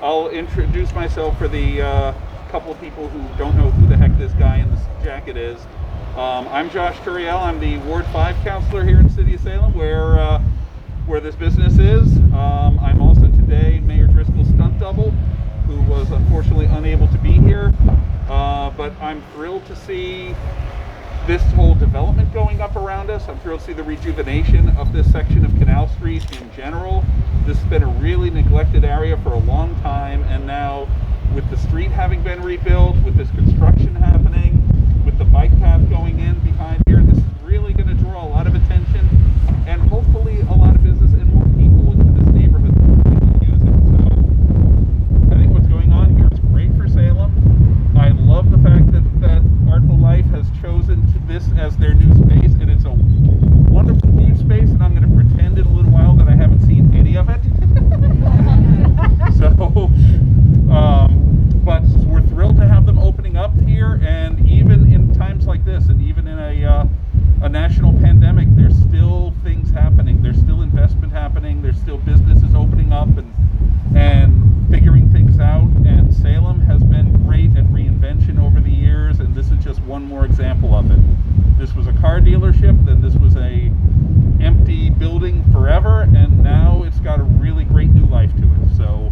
I'll introduce myself for the couple of people who don't know who the heck this guy in this jacket is. I'm Josh Turiel. I'm the Ward 5 counselor here in the city of Salem, where this business is. I'm also today Mayor Driscoll's stunt double, who was unfortunately unable to be here. But I'm thrilled to see this whole development going up around us. I'm thrilled to see the rejuvenation of this section of Canal Street in general. This has been a really neglected area for a long time, and now with the street having been rebuilt, with this construction happening, with the bike path going in behind here, this is really going to draw a lot of attention and hopefully a lot of business and more people into this neighborhood that will use it. So I think what's going on here is great for Salem. I love the fact that Artful Life has chosen this as their new space, and it's a wonderful, huge space, and I'm going to pretend in a little while that I haven't seen any of it. But we're thrilled to have them opening up here, and even in times like this, and even in a national pandemic, there's still things happening. There's still investment happening. There's still businesses opening up and figuring things out. And Salem has been great at reinvention over the years, and this is just one more example of it. This was a car dealership, then this was a empty building forever, and now it's got a really great new life to it. So,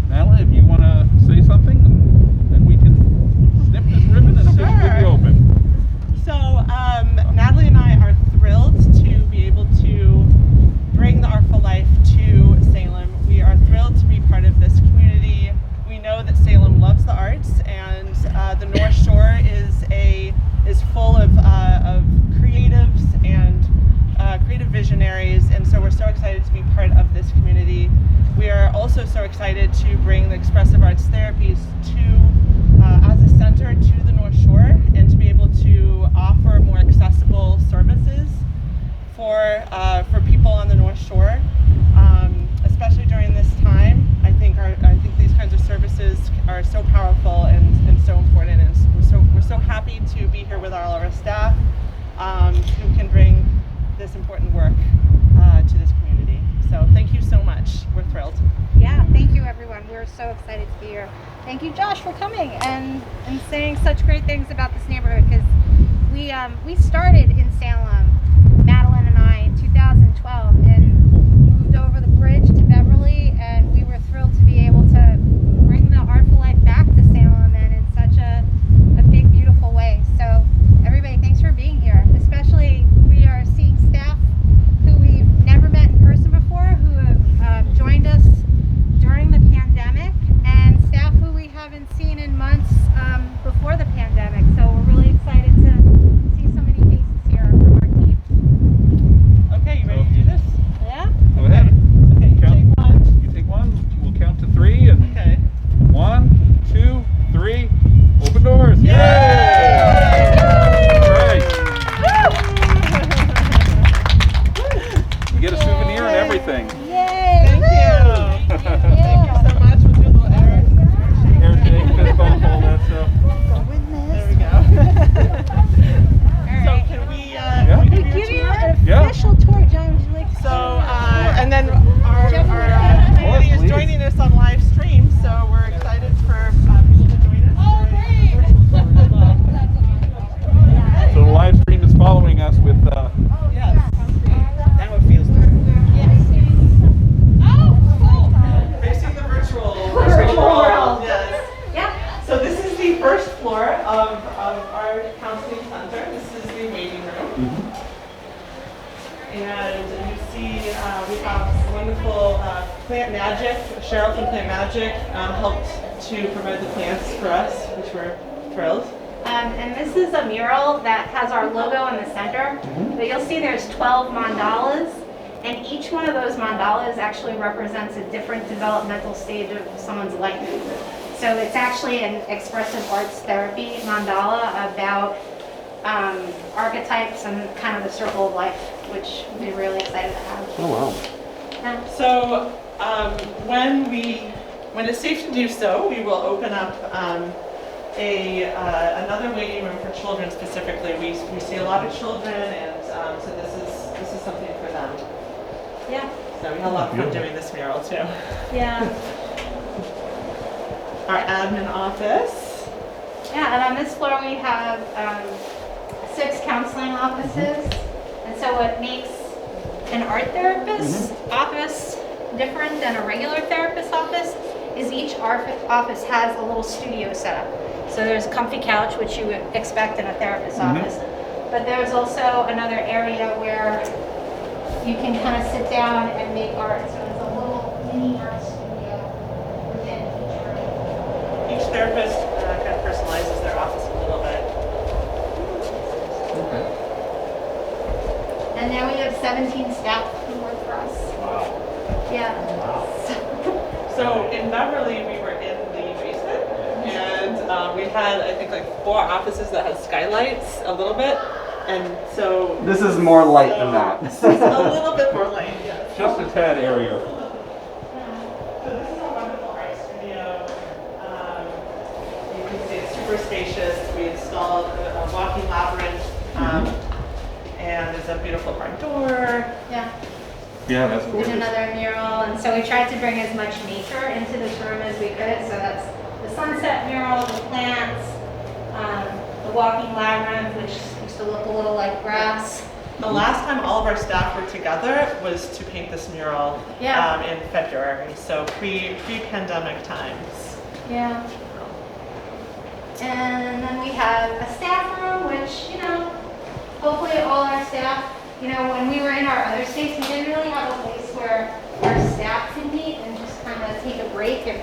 Natalie, if you want to say something, then we can snip this ribbon and see if we open. So, Natalie and I are thrilled to be able to bring the Artful Life to Salem. We are thrilled to be part of this community. We know that Salem loves the arts, and the North Shore is full of creatives and creative visionaries, and so we're so excited to be part of this community. We are also so excited to bring the expressive arts therapies as a center to the North Shore, and to be able to offer more accessible services for people on the North Shore, especially during this time. I think these kinds of services are so powerful and so important, and we're so happy to be here with all of our staff who can bring this important work to this community. So thank you so much. We're thrilled. Yeah, thank you everyone. We're so excited to be here. Thank you, Josh, for coming and saying such great things about this neighborhood, because we started in Salem, Madeline and I, in 2012, and moved over the bridge to Beverly, and we were thrilled to be able to bring the Artful Life back to Salem, and in such a big, beautiful way. So everybody, thanks for being here. Especially, we are seeing staff who we've never met in person before, who have joined us during the pandemic, and staff who we haven't seen in months before the pandemic. So we're really excited to see so many faces here from our team. Okay, you ready to do this? Yeah? Go ahead. Okay, you take one. You take one. We'll count to three. And Okay. 1, 2, 3. Open doors. Yay! All right. You get a souvenir and everything. Yay! Thank you. Thank you so much. We'll do a little air. Air shake, fist bump, all that stuff. There we go. So Alright. can we Yeah. give you a Give you tour? an Yeah. official tour, John. Would you like to So, and then our community is please. joining us on live stream, so we're excited for people to join us. Oh, great! So the live stream is following us with Yes. Now it feels good. Facing the virtual world. Yes. Yeah. So this is the first floor of our counseling center. This is the waiting room. And you see we have wonderful Plant Magic. Cheryl from Plant Magic helped to provide the plants for us, which we're thrilled. And this is a mural that has our logo in the center. But you'll see there's 12 mandalas, and each one of those mandalas actually represents a different developmental stage of someone's life. So it's actually an expressive arts therapy mandala about archetypes and kind of the circle of life, which we're really excited to have. oh wow. So when it's safe to do so, we will open up another waiting room for children specifically. We see a lot of children, and so this is something for them. Yeah. So we had a lot of fun doing this mural too. Yeah. Our admin office. Yeah, and on this floor we have 6 counseling offices. And so what makes an art therapist office different than a regular therapist office is each office has a little studio set up. So there's a comfy couch, which you would expect in a therapist's office. But there's also another area where you can kind of sit down and make art. So it's a little mini art studio within each room. Each therapist kind of personalizes their office a little bit. And now we have 17 staff who work for us. Wow. Yeah. Wow. So in Beverly, we were in the basement, and we had, I think, like 4 offices that had skylights a little bit, and so This is more light than that. this is a little bit more light, yes. Just a tad area. So this is a wonderful art studio. You can see it's super spacious. We installed a walking labyrinth, and there's a beautiful front door. Yeah. Yeah, that's We gorgeous. did another mural, and so we tried to bring as much nature into this room as we could. So that's the sunset mural, the plants, the walking labyrinth, which used to look a little like grass. The last time all of our staff were together was to paint this mural in February, so pre-pandemic times. Yeah. And then we have a staff room, which, you know, hopefully all our staff, you know, when we were in our other states, we didn't really have a place where our staff could meet and just kind of take a break and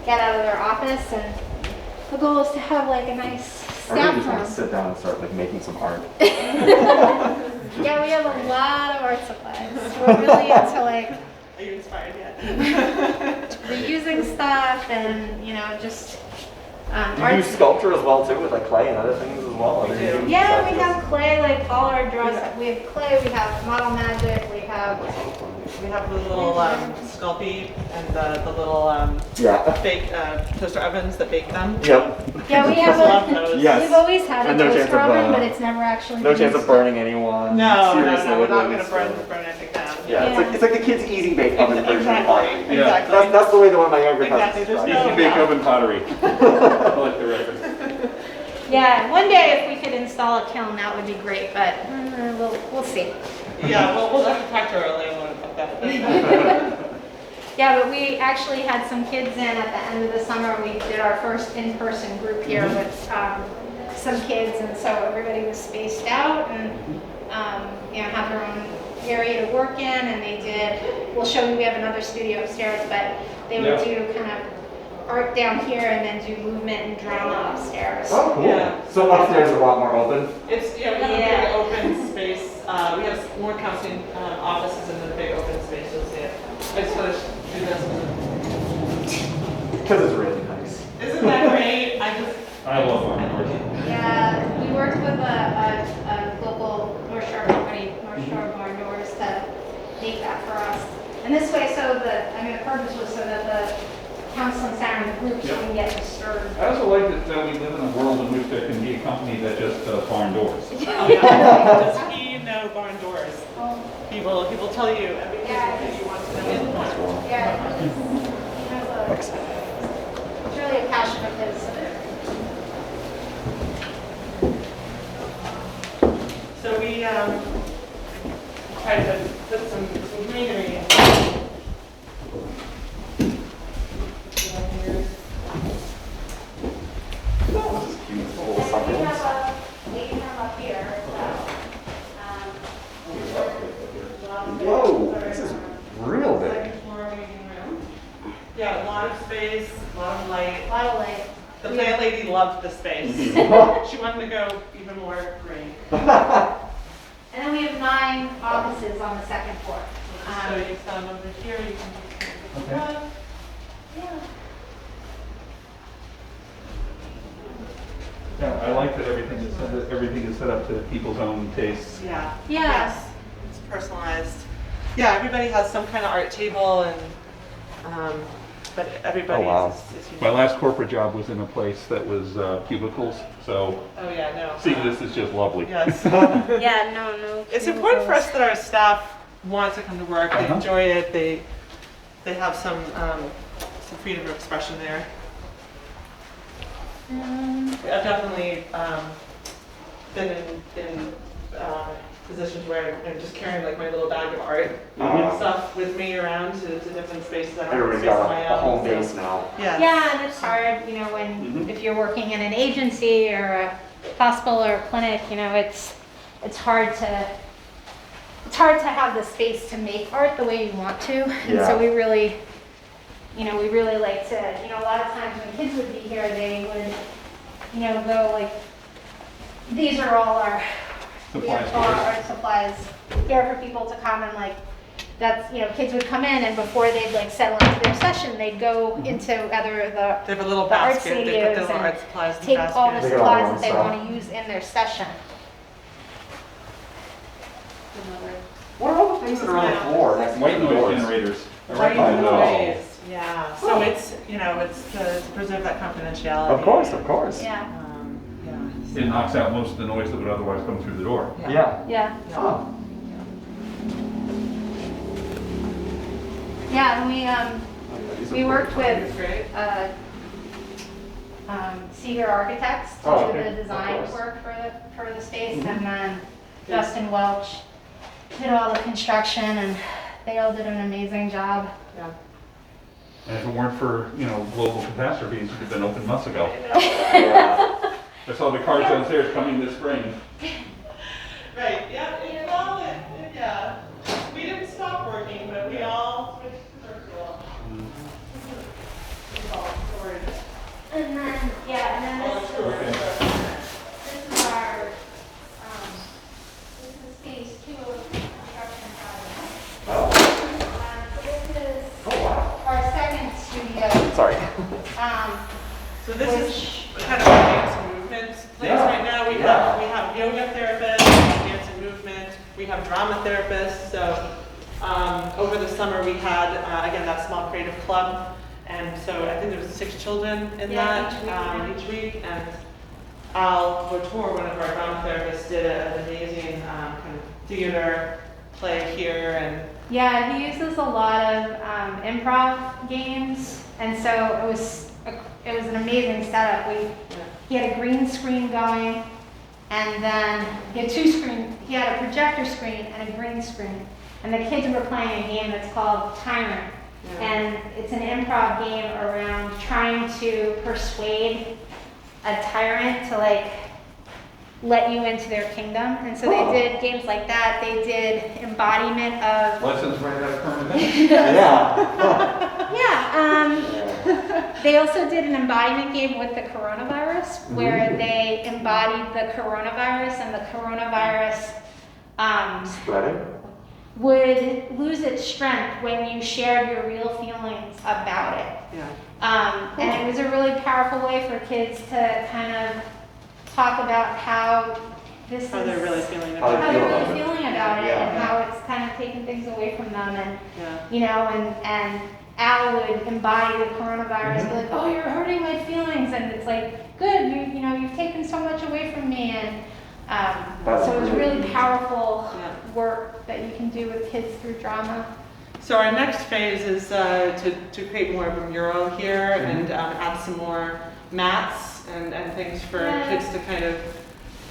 get out of their office. And the goal is to have like a nice I really staff just want to room. sit down and start like making some art. Yeah, we have a lot of art supplies. We're really into like Are you inspired yet? reusing stuff and, you know, just Do you do sculpture as well too, with like clay and other things as well? We do. yeah, we have clay, like all our drawings. We have clay, we have model magic, we have We have the little Sculpey and the little Yeah. fake toaster ovens that bake them. Yep. yeah, we have Love a, those. Yes. we've always had a And no chance toaster of, oven, but it's never actually No been chance of installed. burning anyone. No, Seriously, we're not like, going to it's- burn anything down. Yeah, Yeah. it's like the kids' easy bake oven version of Exactly. pottery. Yeah. Exactly. That's the way the one of my younger Exactly, cousins there's Easy described no- bake yeah. oven pottery. I like the reference. Yeah, one day if we could install a kiln, that would be great, but we'll see. Yeah, we'll have to talk to our landlord about that. Yeah, but we actually had some kids in at the end of the summer. We did our first in-person group here with some kids, and so everybody was spaced out and you know, have their own area to work in. And they did. We'll show you. We have another studio upstairs, but they would do kind of art down here and then do movement and drama upstairs. Oh, cool. Yeah. So upstairs is a lot more open. It's, yeah, we have a big open space. We have more counseling offices in the big open space, you'll see it. I just want to do this. Because it's really nice. Isn't that great? I love art. Yeah, we worked with a local North Shore company, North Shore Barn Doors, to make that for us. And this way, the purpose was so that the counseling center and the groups Yep. can get disturbed. I also like that we live in a world in which there can be a company that just does barn doors. Oh, yeah. Does he know barn doors? Oh, He will tell you everything that you want to know in the barn. yeah, it's really a passion of his. So we tried to put some greenery in. This is cute. Little And we succulents. have a waiting room up here. Whoa, this is real big. Second floor waiting room. Yeah, a lot of space, a lot of light. A lot of light. The plant lady loved the space. She wanted to go even more green. And then we have 9 offices on the second floor. So you some over here, you can Okay. Yeah. Yeah, I like that everything is set up to people's own tastes. Yeah. Yeah. Yes. It's personalized. Yeah, everybody has some kind of art table and but everybody Oh, wow. is unique. My last corporate job was in a place that was cubicles, so Oh yeah, no. seeing this is just lovely. Yes. Yeah, no. It's important for us that our staff want to come to work. They enjoy it. They have some freedom of expression there. I've definitely been in positions where I'm just carrying like my little bag of art stuff with me around to different spaces. I have Everybody's space of got my a own, home so- base now. Yeah. Yeah, and it's hard, you know, when if you're working in an agency or a hospital or a clinic, you know, it's hard to have the space to make art the way you want to. And so we really like to, you know, a lot of times when kids would be here, they would, you know, go like, these are all our art supplies here for people to come and like, that's, you know, kids would come in and before they'd like settle into their session, they'd go into either They have a little the art basket. They put studios their little and art supplies in the take all the basket. They got all supplies their that they own want to use in their session. What are all the things that are on the floor next to White the noise doors? generators. White Right. noise. Yeah. So it's, you know, it's to preserve that confidentiality. Of course, of course. Yeah, Yeah. It knocks out most of the noise that would otherwise come through the door. Yeah. yeah. Huh. Yeah, and These are we worked pretty with Great. Cedar Architects to Oh, do okay. the design Of course. work for the space, and then Justin Welch did all the construction, and they all did an amazing job. Yeah. And if it weren't for, you know, global catastrophes, it would have been open months ago. Yeah. I saw the cars downstairs coming this spring. Right. Yeah. Yeah. We didn't stop working, but we all switched to virtual. This is all storage. And then, yeah, and then this is our, this is phase 2 of the construction project. Oh. So this is Oh, wow. our second studio. Sorry. So this is kind of a dance and movement place Yeah. right now. We have yoga therapists, dance and movement. We have drama therapists. So over the summer we had again that small creative club, and so I think there was 6 children in Yeah, that each week. And Al Votour, one of our drama therapists, did an amazing kind of theater play here, and Yeah, he uses a lot of improv games, and so it was an amazing setup. He had a green screen going, and then he had 2 screens. He had a projector screen and a green screen, and the kids were playing a game that's called Tyrant, and it's an improv game around trying to persuade a tyrant to like let you into their kingdom. And so they did games like that. They did embodiment of Lessons right out of current events. Yeah. yeah. They also did an embodiment game with the coronavirus, where they embodied the coronavirus, and the coronavirus Spreading? would lose its strength when you shared your real feelings about it. And it was a really powerful way for kids to kind of talk about how this how is they're really feeling How about how it. they're about really it. feeling about it, Yeah. and how it's kind of taking things away from them, and Yeah. you know, and Al would embody the coronavirus, be like, oh, you're hurting my feelings, and it's like, good, you know, you've taken so much away from me, and That's so it's really really powerful Yeah. work that you can do with kids through drama. So our next phase is to create more of a mural here and add some more mats and things for Yeah. kids to kind of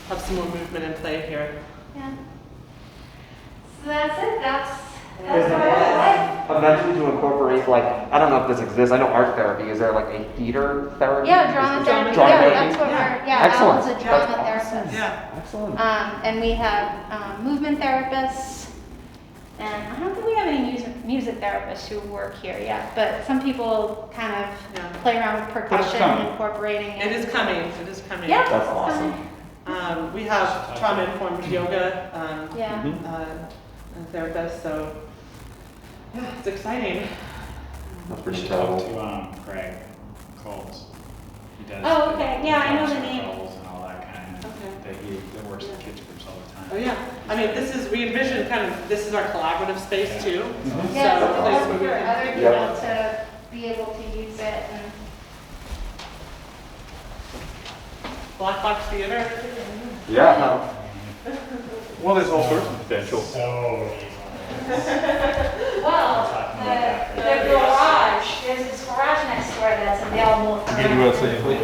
have some more movement and play here. Yeah. So that's it. That's Is the what I plan eventually to incorporate, like, I don't know if this exists, I know art therapy, is there like a theater therapy? Yeah, drama Is there- therapy. Drama Yeah, therapy? that's what Yeah. we're. Yeah, Excellent. Al's a drama That's awesome. therapist. Yeah. Excellent. And we have movement therapists, and I don't think we have any music therapists who work here yet, but some people kind of Yeah. play around with percussion coming. and incorporating it. It is coming. It is coming. Yeah, That's it's awesome. coming. We have trauma-informed yoga Yeah. and therapists, so yeah, it's exciting. That's pretty Should talk incredible. to Craig Coles. He does. Oh, okay. Yeah, I know the the name. Coles and all that kind of. Okay. That works with kids groups all the time. Oh yeah. I mean, we envision kind of this is our collaborative space too. Yeah, So so a place it's where we for can- other people Yeah. to be able to use it. And Black Box Theater. Yeah. Well, there's all sorts of potential. So, Well, Talking about that. the garage, there's this garage next door that's available for Get you out safely.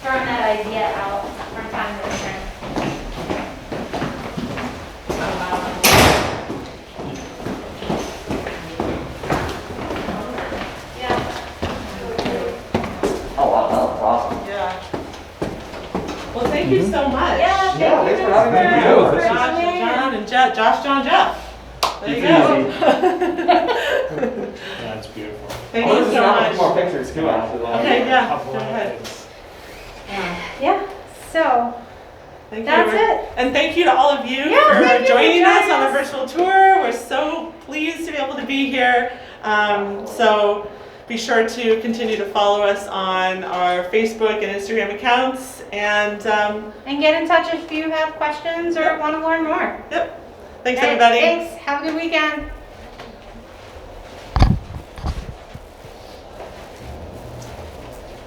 throwing that idea out from time to time. Yeah. Oh, wow, that looks awesome. Yeah. Well, thank you so much. Yeah, Yeah, thanks for having me. Thank you. Josh, This is- John, and Jeff. Josh, John, Jeff. There you It's go. Yeah, it's beautiful. Thank Oh, you this is so not much. more pictures too, actually. Okay, yeah, Couple go of ahead. things. Yeah. So Thank That's you. it. And thank you to all of you Yeah, for thank you for joining us joining on the us. virtual tour. We're so pleased to be able to be here. So be sure to continue to follow us on our Facebook and Instagram accounts. And get in touch if you have questions or Yep. want to learn more. yep, thanks Okay, everybody. Thanks. Have a good weekend.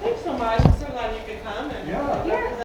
Thanks so much. I'm so glad you could